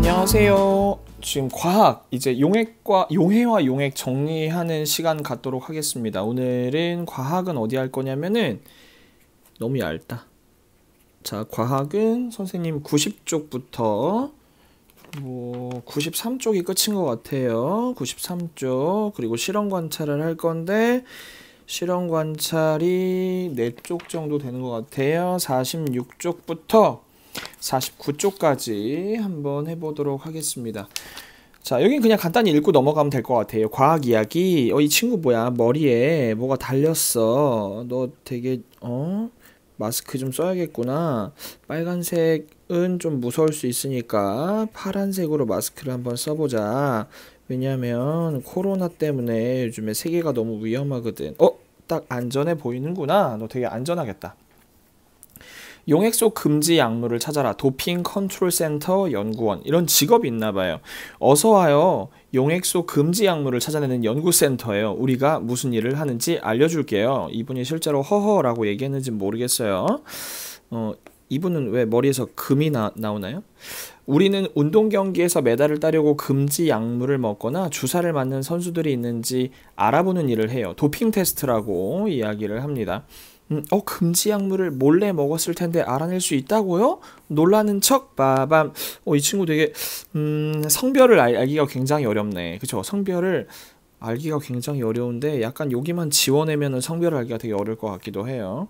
안녕하세요. 지금 과학, 이제 용해와 용액 정리하는 시간 갖도록 하겠습니다. 오늘은 과학은 어디 할 거냐면은, 너무 얇다. 자, 과학은 선생님 90쪽부터 93쪽이 끝인 것 같아요. 93쪽. 그리고 실험 관찰을 할 건데, 실험 관찰이 4쪽 정도 되는 것 같아요. 46쪽부터 49쪽까지 한번 해보도록 하겠습니다. 자, 여긴 그냥 간단히 읽고 넘어가면 될 것 같아요. 과학 이야기. 이 친구 뭐야? 머리에 뭐가 달렸어. 너 되게 마스크 좀 써야겠구나. 빨간색은 좀 무서울 수 있으니까 파란색으로 마스크를 한번 써보자. 왜냐면 코로나 때문에 요즘에 세계가 너무 위험하거든. 딱 안전해 보이는구나. 너 되게 안전하겠다. 용액소 금지 약물을 찾아라. 도핑 컨트롤 센터 연구원. 이런 직업이 있나 봐요. 어서 와요. 용액소 금지 약물을 찾아내는 연구센터예요. 우리가 무슨 일을 하는지 알려줄게요. 이분이 실제로 허허라고 얘기했는지 모르겠어요. 이분은 왜 머리에서 금이 나오나요? 우리는 운동 경기에서 메달을 따려고 금지 약물을 먹거나 주사를 맞는 선수들이 있는지 알아보는 일을 해요. 도핑 테스트라고 이야기를 합니다. 금지 약물을 몰래 먹었을 텐데 알아낼 수 있다고요? 놀라는 척, 빠밤. 이 친구 되게, 성별을 알기가 굉장히 어렵네. 그쵸? 성별을 알기가 굉장히 어려운데, 약간 여기만 지워내면은 성별을 알기가 되게 어려울 것 같기도 해요.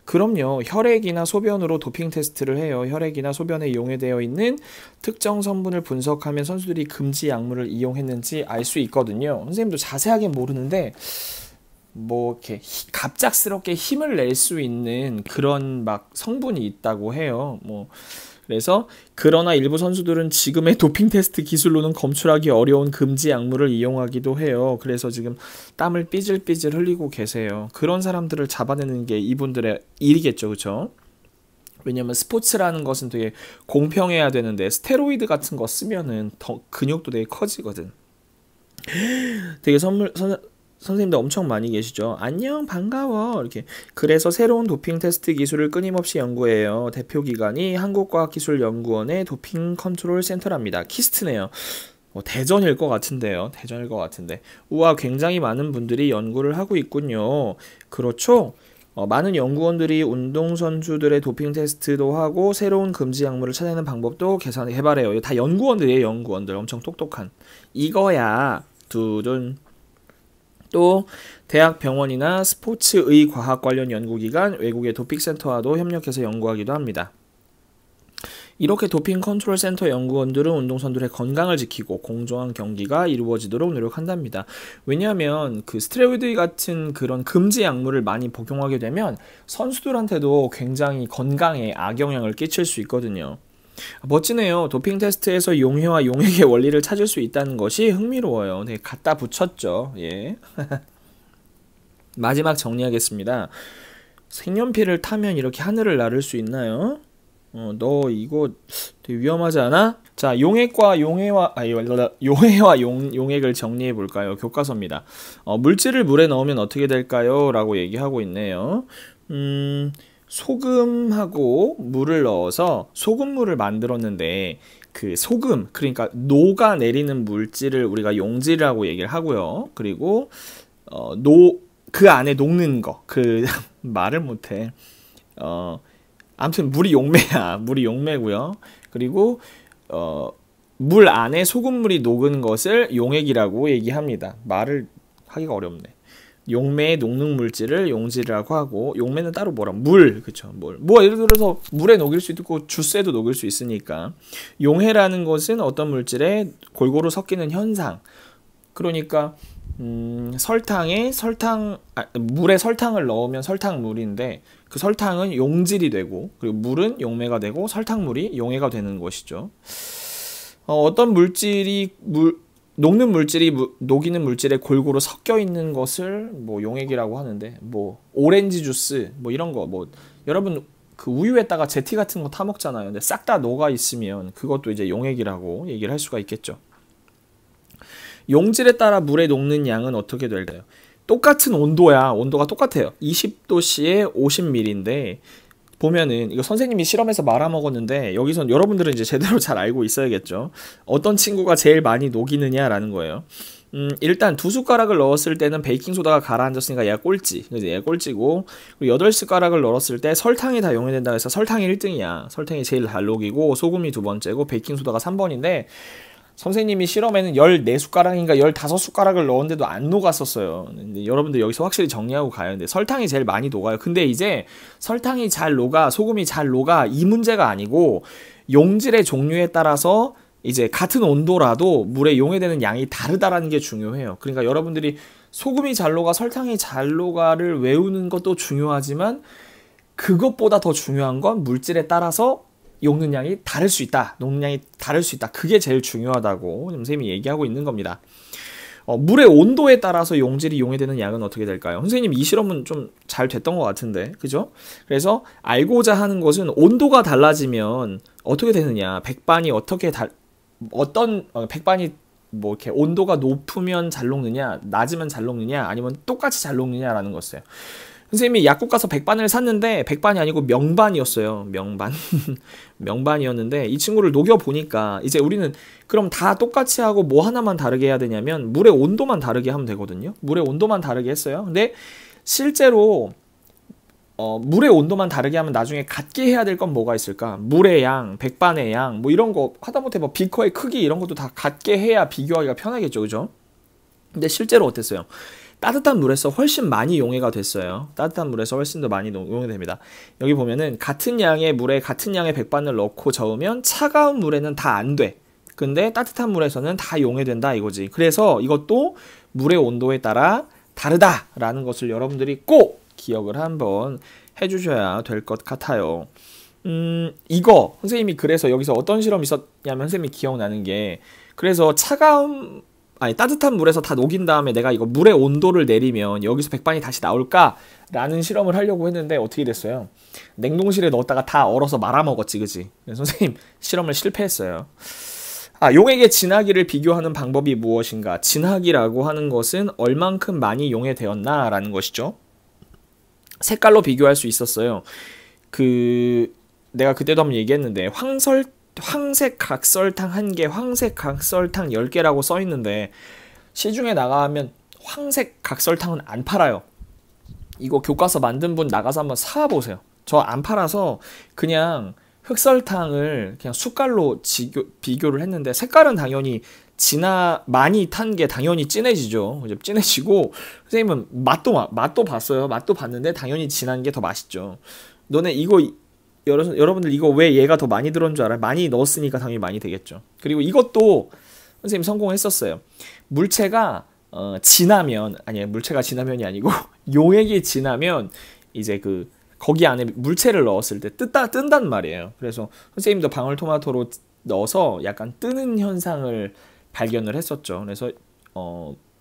그럼요. 혈액이나 소변으로 도핑 테스트를 해요. 혈액이나 소변에 이용되어 있는 특정 성분을 분석하면 선수들이 금지 약물을 이용했는지 알 수 있거든요. 선생님도 자세하게 모르는데, 이렇게 갑작스럽게 힘을 낼 수 있는 그런 막 성분이 있다고 해요. 그래서 그러나 일부 선수들은 지금의 도핑 테스트 기술로는 검출하기 어려운 금지 약물을 이용하기도 해요. 그래서 지금 땀을 삐질삐질 흘리고 계세요. 그런 사람들을 잡아내는 게 이분들의 일이겠죠, 그렇죠? 왜냐면 스포츠라는 것은 되게 공평해야 되는데 스테로이드 같은 거 쓰면은 더 근육도 되게 커지거든. 되게 선생님들 엄청 많이 계시죠. 안녕, 반가워. 이렇게. 그래서 새로운 도핑 테스트 기술을 끊임없이 연구해요. 대표 기관이 한국과학기술연구원의 도핑 컨트롤 센터랍니다. 키스트네요. 대전일 것 같은데요. 대전일 것 같은데. 우와, 굉장히 많은 분들이 연구를 하고 있군요. 그렇죠? 많은 연구원들이 운동선수들의 도핑 테스트도 하고 새로운 금지 약물을 찾아내는 방법도 개발해요. 이거 다 연구원들이에요. 연구원들. 엄청 똑똑한. 이거야. 두둔. 또 대학 병원이나 스포츠의 과학 관련 연구기관, 외국의 도핑센터와도 협력해서 연구하기도 합니다. 이렇게 도핑 컨트롤 센터 연구원들은 운동선수들의 건강을 지키고 공정한 경기가 이루어지도록 노력한답니다. 왜냐하면 그 스테로이드 같은 그런 금지 약물을 많이 복용하게 되면 선수들한테도 굉장히 건강에 악영향을 끼칠 수 있거든요. 멋지네요. 도핑 테스트에서 용해와 용액의 원리를 찾을 수 있다는 것이 흥미로워요. 네, 갖다 붙였죠. 예. 마지막 정리하겠습니다. 색연필을 타면 이렇게 하늘을 나를 수 있나요? 너 이거 되게 위험하지 않아? 자, 용해와 용액을 정리해 볼까요? 교과서입니다. 물질을 물에 넣으면 어떻게 될까요? 라고 얘기하고 있네요. 소금하고 물을 넣어서 소금물을 만들었는데 그 소금, 그러니까 녹아내리는 물질을 우리가 용질이라고 얘기를 하고요. 그리고 그 안에 녹는 거, 말을 못해. 아무튼 물이 용매야. 물이 용매고요. 그리고 물 안에 소금물이 녹은 것을 용액이라고 얘기합니다. 말을 하기가 어렵네. 용매의 녹는 물질을 용질이라고 하고, 용매는 따로 물, 그쵸, 예를 들어서 물에 녹일 수 있고 주스에도 녹일 수 있으니까. 용해라는 것은 어떤 물질에 골고루 섞이는 현상. 그러니까 물에 설탕을 넣으면 설탕물인데 그 설탕은 용질이 되고, 그리고 물은 용매가 되고, 설탕물이 용해가 되는 것이죠. 어떤 물질이 녹는 물질이 녹이는 물질에 골고루 섞여 있는 것을 용액이라고 하는데, 오렌지 주스 이런 거, 여러분 그 우유에다가 제티 같은 거 타 먹잖아요. 근데 싹 다 녹아 있으면 그것도 이제 용액이라고 얘기를 할 수가 있겠죠. 용질에 따라 물에 녹는 양은 어떻게 될까요? 똑같은 온도야. 온도가 똑같아요. 20도씨에 50ml인데 보면은 이거 선생님이 실험해서 말아먹었는데 여기선 여러분들은 이제 제대로 잘 알고 있어야겠죠. 어떤 친구가 제일 많이 녹이느냐라는 거예요. 일단 2숟가락을 넣었을 때는 베이킹소다가 가라앉았으니까 얘가 꼴찌. 그지? 얘가 꼴찌고, 그리고 8숟가락을 넣었을 때 설탕이 다 용해된다고 해서 설탕이 1등이야. 설탕이 제일 잘 녹이고, 소금이 2번째고, 베이킹소다가 3번인데, 선생님이 실험에는 14숟가락인가 15숟가락을 넣었는데도 안 녹았었어요. 근데 여러분들 여기서 확실히 정리하고 가야 되는데, 설탕이 제일 많이 녹아요. 근데 이제 설탕이 잘 녹아, 소금이 잘 녹아, 이 문제가 아니고, 용질의 종류에 따라서 이제 같은 온도라도 물에 용해되는 양이 다르다라는 게 중요해요. 그러니까 여러분들이 소금이 잘 녹아, 설탕이 잘 녹아를 외우는 것도 중요하지만, 그것보다 더 중요한 건 물질에 따라서 녹는 양이 다를 수 있다. 녹는 양이 다를 수 있다. 그게 제일 중요하다고 선생님이 얘기하고 있는 겁니다. 물의 온도에 따라서 용질이 용해되는 양은 어떻게 될까요? 선생님 이 실험은 좀 잘 됐던 것 같은데, 그죠? 그래서 알고자 하는 것은 온도가 달라지면 어떻게 되느냐, 백반이 어떻게 백반이 뭐 이렇게 온도가 높으면 잘 녹느냐, 낮으면 잘 녹느냐, 아니면 똑같이 잘 녹느냐라는 것이에요. 선생님이 약국 가서 백반을 샀는데 백반이 아니고 명반이었어요. 명반. 명반이었는데 이 친구를 녹여보니까 이제 우리는 그럼 다 똑같이 하고 뭐 하나만 다르게 해야 되냐면 물의 온도만 다르게 하면 되거든요. 물의 온도만 다르게 했어요. 근데 실제로 물의 온도만 다르게 하면 나중에 같게 해야 될 건 뭐가 있을까? 물의 양, 백반의 양, 뭐 이런 거 하다못해 뭐 비커의 크기 이런 것도 다 같게 해야 비교하기가 편하겠죠. 그죠? 근데 실제로 어땠어요? 따뜻한 물에서 훨씬 많이 용해가 됐어요. 따뜻한 물에서 훨씬 더 많이 용해됩니다. 여기 보면은 같은 양의 물에 같은 양의 백반을 넣고 저으면 차가운 물에는 다 안 돼. 근데 따뜻한 물에서는 다 용해된다 이거지. 그래서 이것도 물의 온도에 따라 다르다라는 것을 여러분들이 꼭 기억을 한번 해주셔야 될 것 같아요. 이거 선생님이 그래서 여기서 어떤 실험이 있었냐면 선생님이 기억나는 게, 그래서 따뜻한 물에서 다 녹인 다음에 내가 이거 물의 온도를 내리면 여기서 백반이 다시 나올까라는 실험을 하려고 했는데 어떻게 됐어요? 냉동실에 넣었다가 다 얼어서 말아먹었지, 그지? 그래서 선생님 실험을 실패했어요. 용액의 진하기를 비교하는 방법이 무엇인가? 진하기라고 하는 것은 얼만큼 많이 용해되었나라는 것이죠. 색깔로 비교할 수 있었어요. 내가 그때도 한번 얘기했는데 황색 각설탕 1개, 황색 각설탕 10개라고 써있는데 시중에 나가면 황색 각설탕은 안 팔아요. 이거 교과서 만든 분 나가서 한번 사보세요. 저 안 팔아서 그냥 흑설탕을 그냥 숟갈로 비교를 했는데 색깔은 당연히 많이 탄 게 당연히 진해지죠. 진해지고 선생님은 맛도 봤어요. 맛도 봤는데 당연히 진한 게 더 맛있죠. 너네 이거 여러분들 이거 왜 얘가 더 많이 들어온 줄 알아요? 많이 넣었으니까 당연히 많이 되겠죠. 그리고 이것도 선생님 성공했었어요. 물체가 물체가 진하면이 아니고 용액이 진하면 이제 거기 안에 물체를 넣었을 때 뜬단 말이에요. 그래서 선생님도 방울토마토로 넣어서 약간 뜨는 현상을 발견을 했었죠. 그래서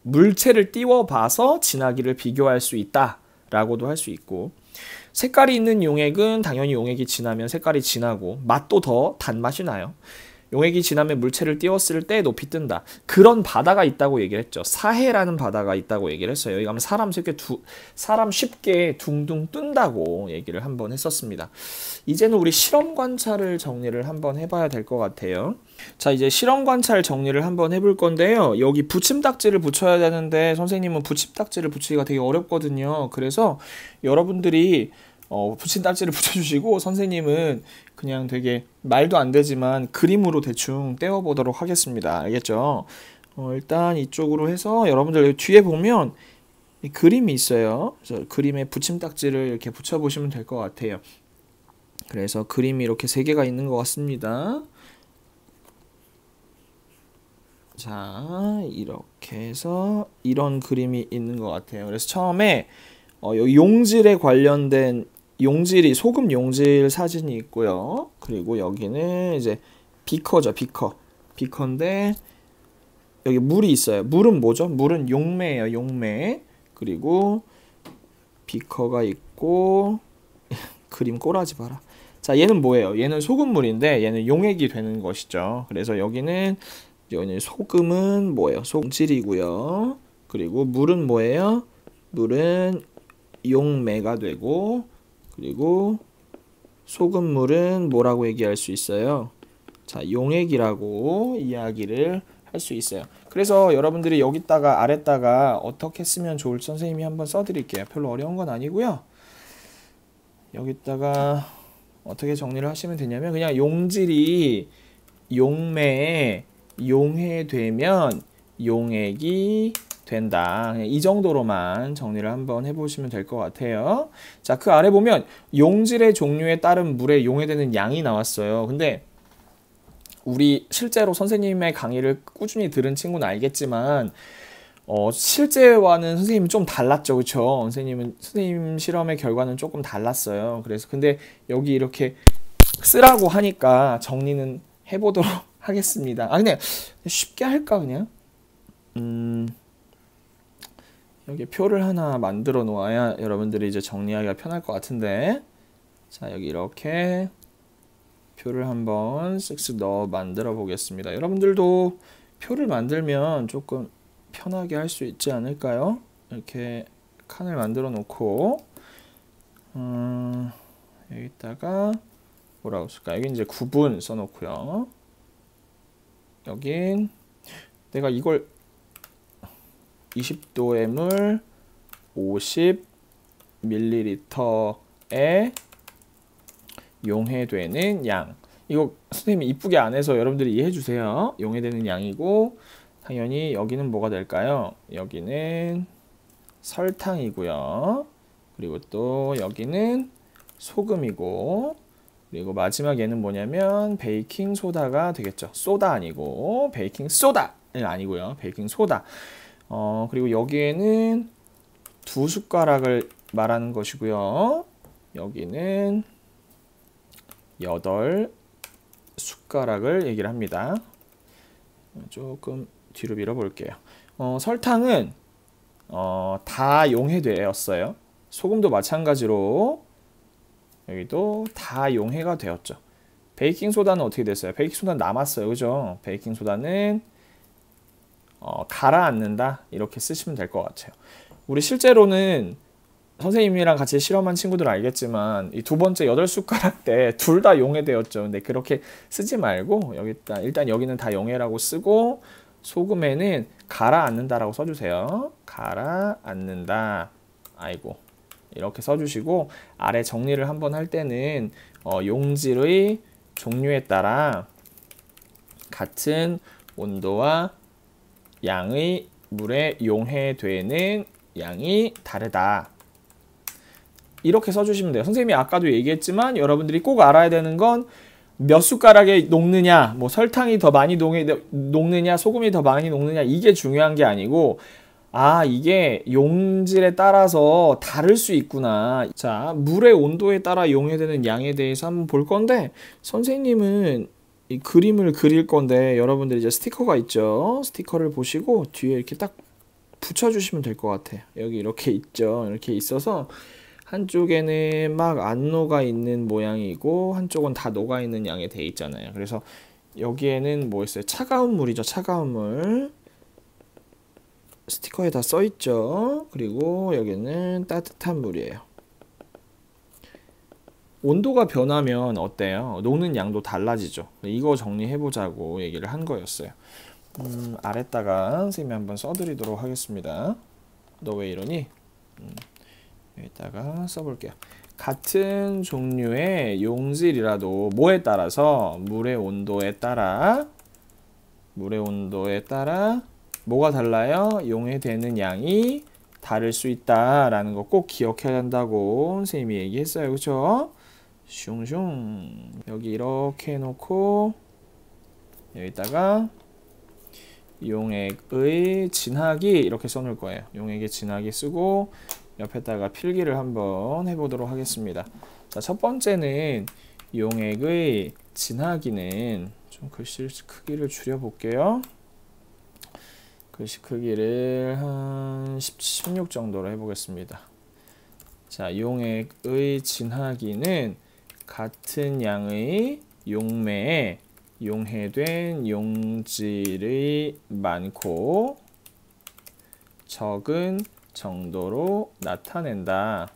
물체를 띄워봐서 진하기를 비교할 수 있다라고도 할 수 있고, 색깔이 있는 용액은 당연히 용액이 진하면 색깔이 진하고 맛도 더 단맛이 나요. 용액이 진하면 물체를 띄웠을 때 높이 뜬다. 그런 바다가 있다고 얘기를 했죠. 사해라는 바다가 있다고 얘기를 했어요. 여기 가면 사람 쉽게 둥둥 뜬다고 얘기를 한번 했었습니다. 이제는 우리 실험 관찰을 정리를 한번 해봐야 될 것 같아요. 자, 이제 실험 관찰 정리를 한번 해볼 건데요. 여기 붙임딱지를 붙여야 되는데 선생님은 붙임딱지를 붙이기가 되게 어렵거든요. 그래서 여러분들이 붙임딱지를 붙여주시고 선생님은 그냥 되게 말도 안 되지만 그림으로 대충 떼어보도록 하겠습니다. 알겠죠? 일단 이쪽으로 해서 여러분들 뒤에 보면 이 그림이 있어요. 그래서 그림에 붙임딱지를 이렇게 붙여보시면 될 것 같아요. 그래서 그림이 이렇게 3개가 있는 것 같습니다. 자, 이렇게 해서 이런 그림이 있는 것 같아요. 그래서 처음에 용질에 관련된 소금 용질 사진이 있고요. 그리고 여기는 이제 비커죠, 비커인데 여기 물이 있어요. 물은 뭐죠? 물은 용매예요, 용매. 그리고 비커가 있고 그림 꼬라지 마라. 자, 얘는 뭐예요? 얘는 소금물인데 얘는 용액이 되는 것이죠. 그래서 여기는 소금은 뭐예요? 소금질이고요. 그리고 물은 뭐예요? 물은 용매가 되고, 그리고 소금물은 뭐라고 얘기할 수 있어요? 자, 용액이라고 이야기를 할 수 있어요. 그래서 여러분들이 여기다가 아래다가 어떻게 쓰면 좋을지 선생님이 한번 써드릴게요. 별로 어려운 건 아니고요. 여기다가 어떻게 정리를 하시면 되냐면 그냥 용질이 용매에 용해되면 용액이 된다. 그냥 이 정도로만 정리를 한번 해보시면 될 것 같아요. 자, 그 아래 보면 용질의 종류에 따른 물에 용해되는 양이 나왔어요. 근데 우리 실제로 선생님의 강의를 꾸준히 들은 친구는 알겠지만 실제와는 선생님이 좀 달랐죠. 그쵸? 선생님 실험의 결과는 조금 달랐어요. 그래서 근데 여기 이렇게 쓰라고 하니까 정리는 해보도록 하겠습니다. 아, 그냥 쉽게 할까, 그냥? 여기 표를 하나 만들어 놓아야 여러분들이 이제 정리하기가 편할 것 같은데. 자, 여기 이렇게 표를 한번 쓱쓱 넣어 만들어 보겠습니다. 여러분들도 표를 만들면 조금 편하게 할 수 있지 않을까요? 이렇게 칸을 만들어 놓고 여기다가 뭐라고 쓸까? 여기 이제 구분 써놓고요. 여긴 내가 이걸 20도의 물 50ml에 용해되는 양. 이거 선생님이 이쁘게 안 해서 여러분들이 이해해 주세요. 용해되는 양이고 당연히 여기는 뭐가 될까요? 여기는 설탕이고요. 그리고 또 여기는 소금이고 그리고 마지막 얘는 뭐냐면 베이킹 소다가 되겠죠. 소다 아니고 베이킹 소다 아니고요. 베이킹 소다. 그리고 여기에는 2숟가락을 말하는 것이고요. 여기는 8숟가락을 얘기를 합니다. 조금 뒤로 밀어 볼게요. 설탕은 다 용해되었어요. 소금도 마찬가지로 여기도 다 용해가 되었죠. 베이킹소다는 어떻게 됐어요? 베이킹소다는 남았어요. 그죠? 베이킹소다는 가라앉는다 이렇게 쓰시면 될 것 같아요. 우리 실제로는 선생님이랑 같이 실험한 친구들은 알겠지만 이 두 번째 8숟가락 때 둘 다 용해되었죠. 근데 그렇게 쓰지 말고 여기다 일단 여기는 다 용해라고 쓰고 소금에는 가라앉는다라고 써주세요. 가라앉는다. 아이고 이렇게 써주시고 아래 정리를 한번 할 때는 용질의 종류에 따라 같은 온도와 양의 물에 용해되는 양이 다르다. 이렇게 써주시면 돼요. 선생님이 아까도 얘기했지만 여러분들이 꼭 알아야 되는 건 몇 숟가락에 녹느냐, 뭐 설탕이 더 많이 녹느냐, 소금이 더 많이 녹느냐 이게 중요한 게 아니고 이게 용질에 따라서 다를 수 있구나. 자, 물의 온도에 따라 용해되는 양에 대해서 한번 볼 건데 선생님은 이 그림을 그릴 건데 여러분들 이제 스티커가 있죠. 스티커를 보시고 뒤에 이렇게 딱 붙여주시면 될 것 같아요. 여기 이렇게 있죠. 이렇게 있어서 한쪽에는 막 안 녹아 있는 모양이고 한쪽은 다 녹아 있는 양이 돼 있잖아요. 그래서 여기에는 뭐 있어요? 차가운 물이죠. 차가운 물. 스티커에 다 써 있죠. 그리고 여기는 따뜻한 물이에요. 온도가 변하면 어때요? 녹는 양도 달라지죠. 이거 정리해보자고 얘기를 한 거였어요. 아래다가 선생님이 한번 써드리도록 하겠습니다. 너 왜 이러니? 여기다가 써볼게요. 같은 종류의 용질이라도 뭐에 따라서 물의 온도에 따라 뭐가 달라요? 용해되는 양이 다를 수 있다라는 거 꼭 기억해야 한다고 선생님이 얘기했어요. 그쵸? 슝슝 여기 이렇게 해놓고 여기다가 용액의 진하기 이렇게 써놓을 거예요. 용액의 진하기 쓰고 옆에다가 필기를 한번 해보도록 하겠습니다. 자, 첫 번째는 용액의 진하기는 좀 글씨 크기를 줄여볼게요. 글씨 크기를 한 16 정도로 해보겠습니다. 자, 용액의 진하기는 같은 양의 용매에 용해된 용질이 많고 적은 정도로 나타낸다.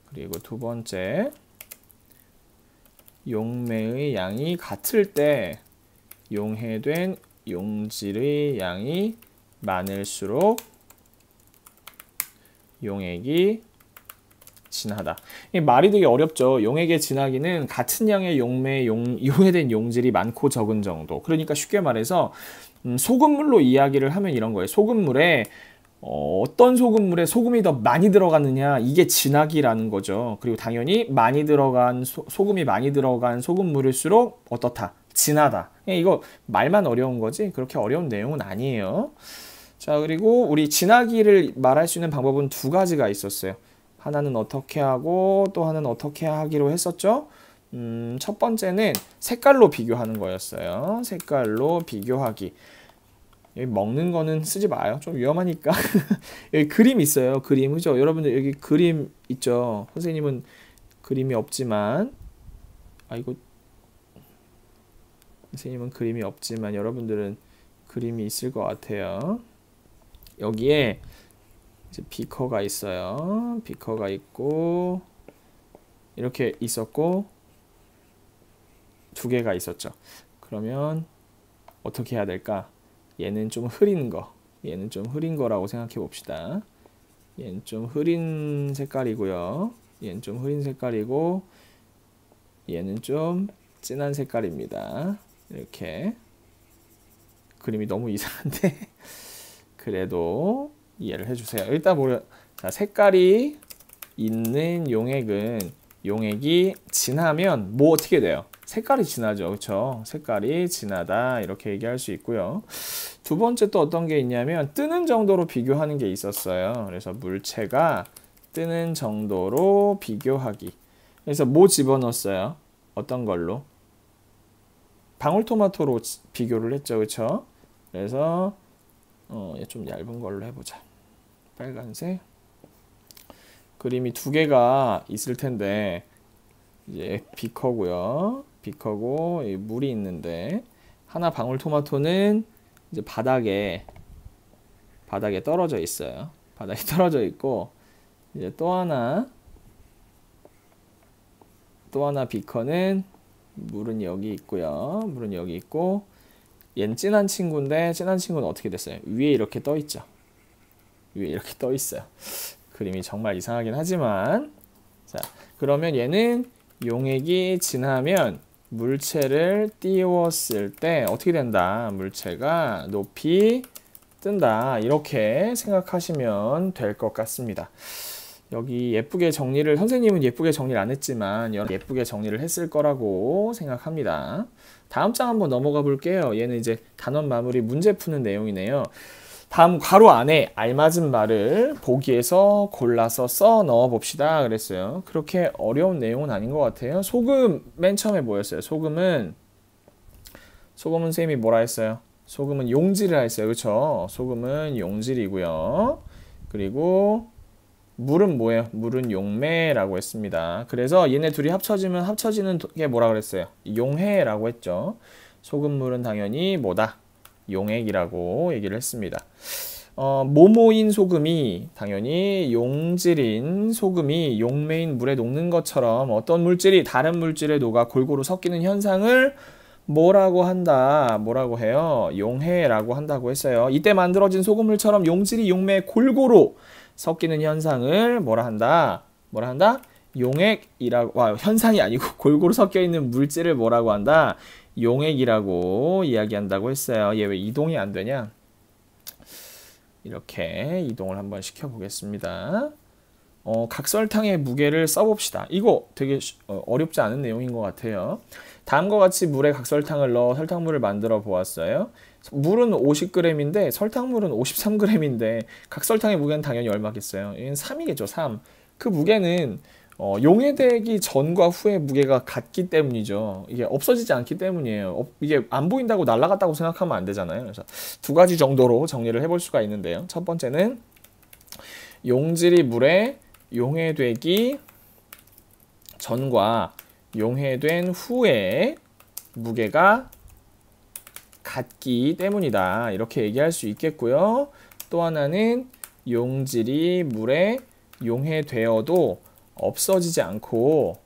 그리고 두 번째, 용매의 양이 같을 때 용해된 용질의 양이 많을수록 용액이 진하다. 이 말이 되게 어렵죠. 용액의 진하기는 같은 양의 용해된 용질이 많고 적은 정도. 그러니까 쉽게 말해서 소금물로 이야기를 하면 이런 거예요. 소금물에 어떤 소금물에 소금이 더 많이 들어갔느냐, 이게 진하기라는 거죠. 그리고 당연히 많이 들어간 소금이 많이 들어간 소금물일수록 어떻다? 진하다. 이거 말만 어려운 거지 그렇게 어려운 내용은 아니에요. 자, 그리고 우리 진하기를 말할 수 있는 방법은 두 가지가 있었어요. 하나는 어떻게 하고 또 하나는 어떻게 하기로 했었죠. 첫 번째는 색깔로 비교하는 거였어요. 색깔로 비교하기. 여기 먹는 거는 쓰지 마요. 좀 위험하니까. 여기 그림 있어요. 그림, 그죠? 여러분들 여기 그림 있죠? 선생님은 그림이 없지만, 선생님은 그림이 없지만 여러분들은 그림이 있을 것 같아요. 여기에 이제 비커가 있어요. 비커가 있고 이렇게 있었고 두 개가 있었죠. 그러면 어떻게 해야 될까? 얘는 좀 흐린 거, 얘는 좀 흐린 거라고 생각해 봅시다. 얘는 좀 흐린 색깔이고요. 얘는 좀 흐린 색깔이고 얘는 좀 진한 색깔입니다. 이렇게 그림이 너무 이상한데 그래도 이해를 해주세요. 일단 자, 색깔이 있는 용액이 진하면 뭐 어떻게 돼요? 색깔이 진하죠. 그렇죠? 색깔이 진하다 이렇게 얘기할 수 있고요. 두 번째 또 어떤 게 있냐면 뜨는 정도로 비교하는 게 있었어요. 그래서 물체가 뜨는 정도로 비교하기. 그래서 뭐 집어넣었어요? 어떤 걸로? 방울토마토로 비교를 했죠. 그렇죠? 그래서 좀 얇은 걸로 해보자. 빨간색. 그림이 두 개가 있을 텐데 이제 비커고요. 비커고 물이 있는데 하나 방울토마토는 이제 바닥에 떨어져 있어요. 바닥에 떨어져 있고 이제 또 하나 비커는 물은 여기 있고요. 물은 여기 있고 얘는 진한 친구인데 진한 친구는 어떻게 됐어요? 위에 이렇게 떠 있죠. 위에 이렇게 떠 있어요. 그림이 정말 이상하긴 하지만 자, 그러면 얘는 용액이 진하면 물체를 띄웠을 때 어떻게 된다? 물체가 높이 뜬다. 이렇게 생각하시면 될 것 같습니다. 여기 예쁘게 정리를, 선생님은 예쁘게 정리를 안 했지만 예쁘게 정리를 했을 거라고 생각합니다. 다음 장 한번 넘어가 볼게요. 얘는 이제 단원 마무리 문제 푸는 내용이네요. 다음 괄호 안에 알맞은 말을 보기에서 골라서 써 넣어 봅시다 그랬어요. 그렇게 어려운 내용은 아닌 것 같아요. 소금 맨 처음에 뭐였어요? 소금은 쌤이 뭐라 했어요? 소금은 용질이라 했어요. 그렇죠? 소금은 용질이고요. 그리고 물은 뭐예요? 물은 용매라고 했습니다. 그래서 얘네 둘이 합쳐지면 합쳐지는 게 뭐라 그랬어요? 용해라고 했죠. 소금물은 당연히 뭐다? 용액이라고 얘기를 했습니다. 모모인 소금이 당연히 용질인 소금이 용매인 물에 녹는 것처럼 어떤 물질이 다른 물질에 녹아 골고루 섞이는 현상을 뭐라고 한다? 뭐라고 해요? 용해라고 한다고 했어요. 이때 만들어진 소금물처럼 용질이 용매에 골고루 섞이는 현상을 뭐라 한다? 용액이라고, 현상이 아니고 골고루 섞여 있는 물질을 뭐라고 한다? 용액이라고 이야기한다고 했어요. 얘 왜 이동이 안 되냐? 이렇게 이동을 한번 시켜보겠습니다. 각설탕의 무게를 써봅시다. 이거 되게 어렵지 않은 내용인 것 같아요. 다음과 같이 물에 각설탕을 넣어 설탕물을 만들어 보았어요. 물은 50g인데 설탕물은 53g인데 각설탕의 무게는 당연히 얼마겠어요? 얘는 3이겠죠. 3. 그 무게는 용해되기 전과 후의 무게가 같기 때문이죠. 이게 없어지지 않기 때문이에요. 이게 안 보인다고 날아갔다고 생각하면 안 되잖아요. 그래서 두 가지 정도로 정리를 해볼 수가 있는데요. 첫 번째는 용질이 물에 용해되기 전과 용해된 후에 무게가 같기 때문이다. 이렇게 얘기할 수 있겠고요. 또 하나는 용질이 물에 용해되어도 없어지지 않고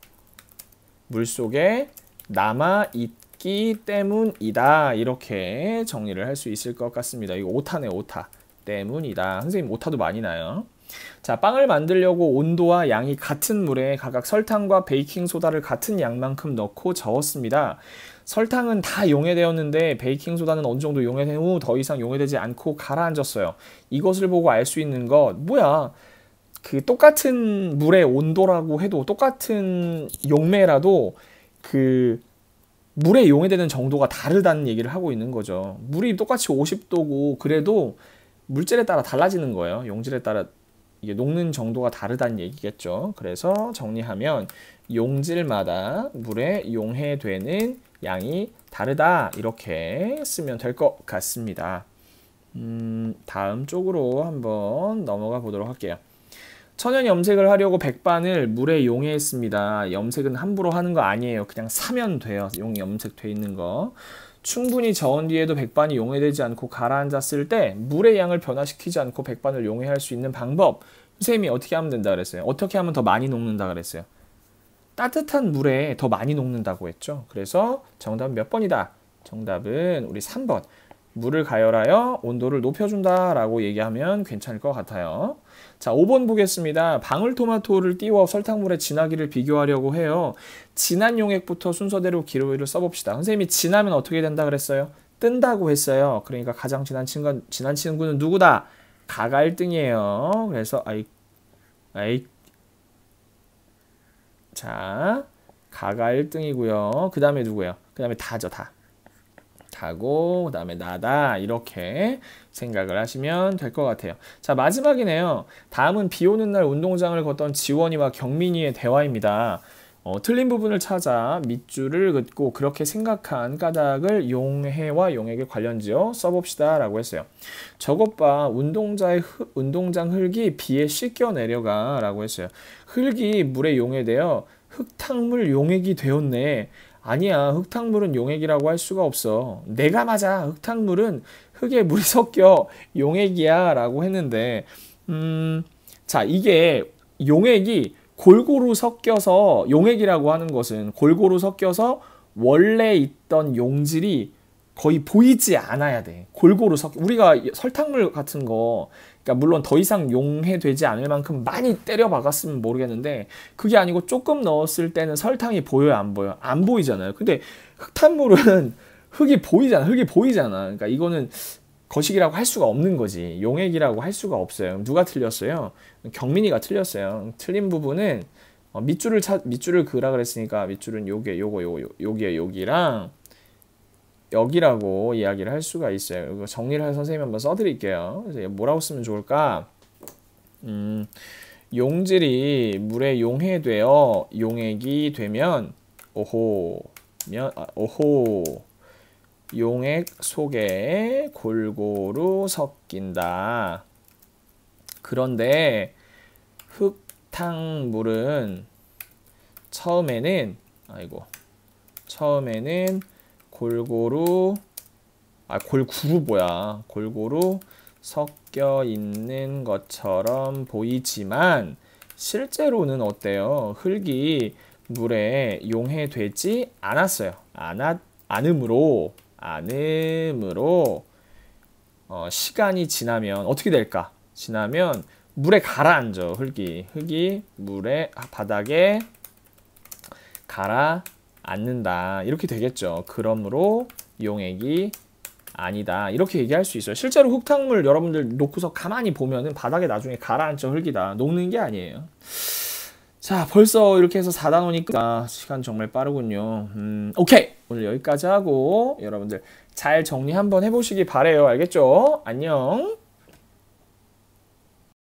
물속에 남아있기 때문이다. 이렇게 정리를 할 수 있을 것 같습니다. 이거 오타네, 오타. 때문이다. 선생님 오타도 많이 나요. 자, 빵을 만들려고 온도와 양이 같은 물에 각각 설탕과 베이킹소다를 같은 양만큼 넣고 저었습니다. 설탕은 다 용해되었는데 베이킹소다는 어느 정도 용해된 후 더 이상 용해되지 않고 가라앉았어요. 이것을 보고 알 수 있는 것, 뭐야? 그 똑같은 물의 온도라고 해도 똑같은 용매라도 그 물에 용해되는 정도가 다르다는 얘기를 하고 있는 거죠. 물이 똑같이 50도고 그래도 물질에 따라 달라지는 거예요. 용질에 따라 이게 녹는 정도가 다르다는 얘기겠죠. 그래서 정리하면 용질마다 물에 용해되는 양이 다르다. 이렇게 쓰면 될 것 같습니다. 다음 쪽으로 한번 넘어가 보도록 할게요. 천연 염색을 하려고 백반을 물에 용해했습니다. 염색은 함부로 하는 거 아니에요. 그냥 사면 돼요. 염색돼 있는 거. 충분히 저은 뒤에도 백반이 용해되지 않고 가라앉았을 때 물의 양을 변화시키지 않고 백반을 용해할 수 있는 방법. 선생님이 어떻게 하면 된다 그랬어요? 어떻게 하면 더 많이 녹는다 그랬어요? 따뜻한 물에 더 많이 녹는다고 했죠. 그래서 정답은 몇 번이다? 정답은 우리 3번. 물을 가열하여 온도를 높여준다 라고 얘기하면 괜찮을 것 같아요. 자, 5번 보겠습니다. 방울토마토를 띄워 설탕물에 진하기를 비교하려고 해요. 진한 용액부터 순서대로 기호를 써봅시다. 선생님이 진하면 어떻게 된다 그랬어요? 뜬다고 했어요. 그러니까 가장 진한 친구는 누구다? 가가 1등이에요. 그래서 자, 가가 1등이고요. 그 다음에 누구예요? 그 다음에 다죠, 다. 다고 그 다음에 나다. 이렇게 생각을 하시면 될 것 같아요. 자, 마지막이네요. 다음은 비 오는 날 운동장을 걷던 지원이와 경민이의 대화입니다. 틀린 부분을 찾아 밑줄을 긋고 그렇게 생각한 까닭을 용해와 용액에 관련지어 써봅시다 라고 했어요. 저것 봐, 운동장 흙이 비에 씻겨 내려가 라고 했어요. 흙이 물에 용해되어 흙탕물 용액이 되었네. 아니야, 흙탕물은 용액이라고 할 수가 없어. 내가 맞아. 흙탕물은 흙에 물이 섞여 용액이야 라고 했는데 자, 이게 용액이 골고루 섞여서, 용액이라고 하는 것은 골고루 섞여서 원래 있던 용질이 거의 보이지 않아야 돼. 골고루 우리가 설탕물 같은 거, 그러니까 물론 더 이상 용해되지 않을 만큼 많이 때려 박았으면 모르겠는데, 그게 아니고 조금 넣었을 때는 설탕이 보여요, 안 보여요? 안 보이잖아요. 근데 흙탕물은 흙이 보이잖아. 그러니까 이거는 거식이라고 할 수가 없는 거지. 용액이라고 할 수가 없어요. 누가 틀렸어요? 경민이가 틀렸어요. 틀린 부분은 밑줄을 그으라 그랬으니까 밑줄은 여기랑 여기라고 이야기를 할 수가 있어요. 이거 정리를 해서 선생님이 한번 써드릴게요. 그래서 뭐라고 쓰면 좋을까? 용질이 물에 용해되어 용액이 되면 용액 속에 골고루 섞인다. 그런데 흙탕물은 처음에는 골고루 섞여 있는 것처럼 보이지만 실제로는 어때요? 흙이 물에 용해되지 않았어요. 않음으로 시간이 지나면 어떻게 될까? 지나면 물에 가라앉아. 흙이 물에 바닥에 가라앉는다. 이렇게 되겠죠. 그러므로 용액이 아니다. 이렇게 얘기할 수 있어요. 실제로 흙탕물 여러분들 놓고서 가만히 보면은 바닥에 나중에 가라앉아. 흙이다. 녹는 게 아니에요. 자, 벌써 이렇게 해서 4단원이니까 시간 정말 빠르군요. 오케이! 오늘 여기까지 하고 여러분들 잘 정리 한번 해보시기 바래요. 알겠죠? 안녕!